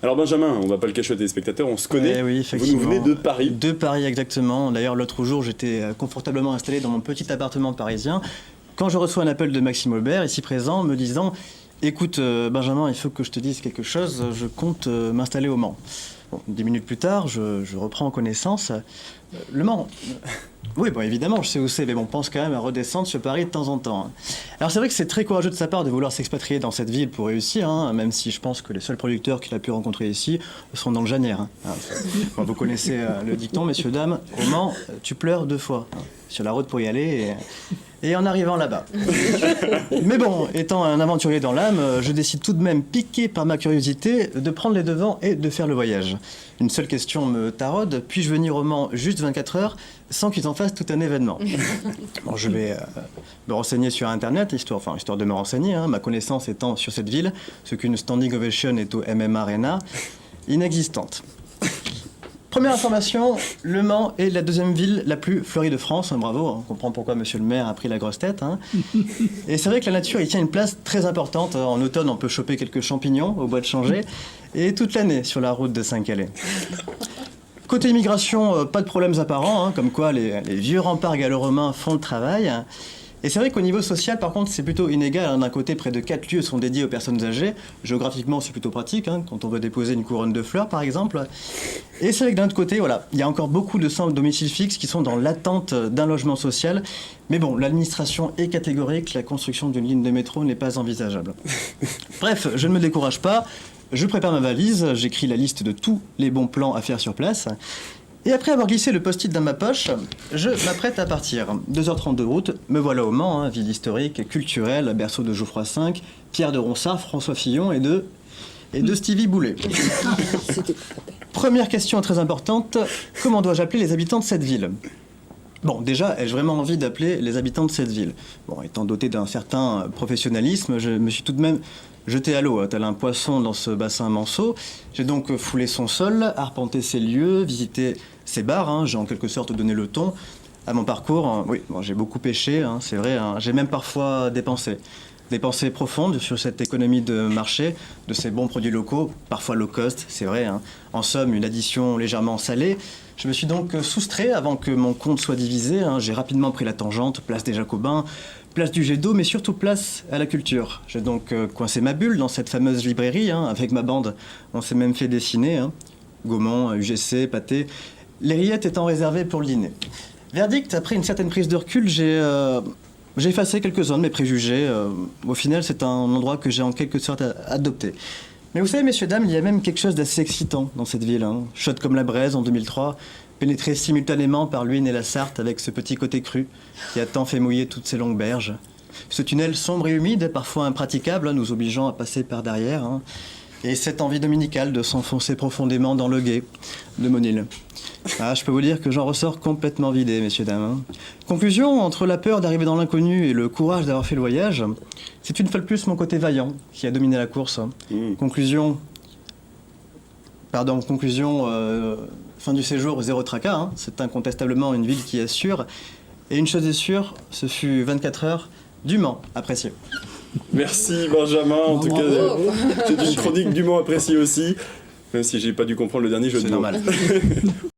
Alors Benjamin, on va pas le cacher aux téléspectateurs, on se connaît. Oui, Vous effectivement. nous venez de Paris. De Paris, exactement. D'ailleurs, l'autre jour, j'étais confortablement installé dans mon petit appartement parisien quand je reçois un appel de Maxime Aubert, ici présent, me disant « Écoute, Benjamin, il faut que je te dise quelque chose, je compte m'installer au Mans. » Bon, 10 minutes plus tard, je reprends connaissance. Le Mans. Oui, bon, évidemment, je sais où c'est, mais bon, on pense quand même à redescendre sur Paris de temps en temps. Alors c'est vrai que c'est très courageux de sa part de vouloir s'expatrier dans cette ville pour réussir, hein, même si je pense que les seuls producteurs qu'il a pu rencontrer ici sont dans le Janière. Hein. Bon, vous connaissez le dicton, messieurs, dames, au Mans, tu pleures 2 fois. Hein, sur la route pour y aller et en arrivant là-bas. Mais bon, étant un aventurier dans l'âme, je décide tout de même, piqué par ma curiosité, de prendre les devants et de faire le voyage. Une seule question me taraude, puis-je venir au Mans juste 24 heures sans qu'ils en fassent tout un événement? Bon, je vais me renseigner sur Internet, histoire de me renseigner, hein, ma connaissance étant sur cette ville, ce qu'une standing ovation est au MM Arena, inexistante. Première information, Le Mans est la 2e ville la plus fleurie de France. Bravo, on comprend pourquoi monsieur le maire a pris la grosse tête. Hein. Et c'est vrai que la nature y tient une place très importante. En automne, on peut choper quelques champignons au bois de Changé et toute l'année sur la route de Saint-Calais. Côté immigration, pas de problèmes apparents, hein, comme quoi les vieux remparts gallo-romains font le travail. Et c'est vrai qu'au niveau social, par contre, c'est plutôt inégal. Hein. D'un côté, près de 4 lieux sont dédiés aux personnes âgées. Géographiquement, c'est plutôt pratique, hein, quand on veut déposer une couronne de fleurs, par exemple. Et c'est vrai que d'un autre côté, voilà, il y a encore beaucoup de sans domicile fixe qui sont dans l'attente d'un logement social. Mais bon, l'administration est catégorique, la construction d'une ligne de métro n'est pas envisageable. Bref, je ne me décourage pas. Je prépare ma valise, j'écris la liste de tous les bons plans à faire sur place. Et après avoir glissé le post-it dans ma poche, je m'apprête à partir. 2h30 de route, me voilà au Mans, hein, ville historique, culturelle, berceau de Geoffroy V, Pierre de Ronsard, François Fillon et de Stevie Boulet. Première question très importante, comment dois-je appeler les habitants de cette ville? Bon, déjà, ai-je vraiment envie d'appeler les habitants de cette ville? Bon, étant doté d'un certain professionnalisme, je me suis tout de même jeté à l'eau, tel un poisson dans ce bassin manceau. J'ai donc foulé son sol, arpenté ses lieux, visité ses bars, hein, j'ai en quelque sorte donné le ton à mon parcours. Hein. Oui, bon, j'ai beaucoup pêché, hein, c'est vrai, hein, j'ai même parfois dépensé. Des pensées profondes sur cette économie de marché, de ces bons produits locaux, parfois low cost, c'est vrai. Hein. En somme, une addition légèrement salée. Je me suis donc soustrait avant que mon compte soit divisé. Hein. J'ai rapidement pris la tangente, place des Jacobins, place du jet d'eau, mais surtout place à la culture. J'ai donc coincé ma bulle dans cette fameuse librairie. Hein. Avec ma bande, on s'est même fait dessiner. Hein. Gaumont, UGC, Pâté, les rillettes étant réservées pour le dîner. Verdict, après une certaine prise de recul, j'ai effacé quelques-uns de mes préjugés. Au final, c'est un endroit que j'ai en quelque sorte adopté. Mais vous savez, messieurs, dames, il y a même quelque chose d'assez excitant dans cette ville. Hein. Chaude comme la braise en 2003, pénétrée simultanément par l'Huisne et la Sarthe avec ce petit côté cru qui a tant fait mouiller toutes ces longues berges. Ce tunnel sombre et humide, parfois impraticable, hein, nous obligeant à passer par derrière. Hein. Et cette envie dominicale de s'enfoncer profondément dans le gué de Monil. Ah, je peux vous dire que j'en ressors complètement vidé, messieurs, dames. Hein. Conclusion, entre la peur d'arriver dans l'inconnu et le courage d'avoir fait le voyage, c'est une fois de plus mon côté vaillant qui a dominé la course. Conclusion, fin du séjour, zéro tracas. Hein. C'est incontestablement une ville qui assure. Et une chose est sûre, ce fut 24 heures dûment appréciées. Merci Benjamin, en tout cas, c'est une chronique dûment appréciée aussi. Même si j'ai pas dû comprendre le dernier jeu de mots. C'est normal.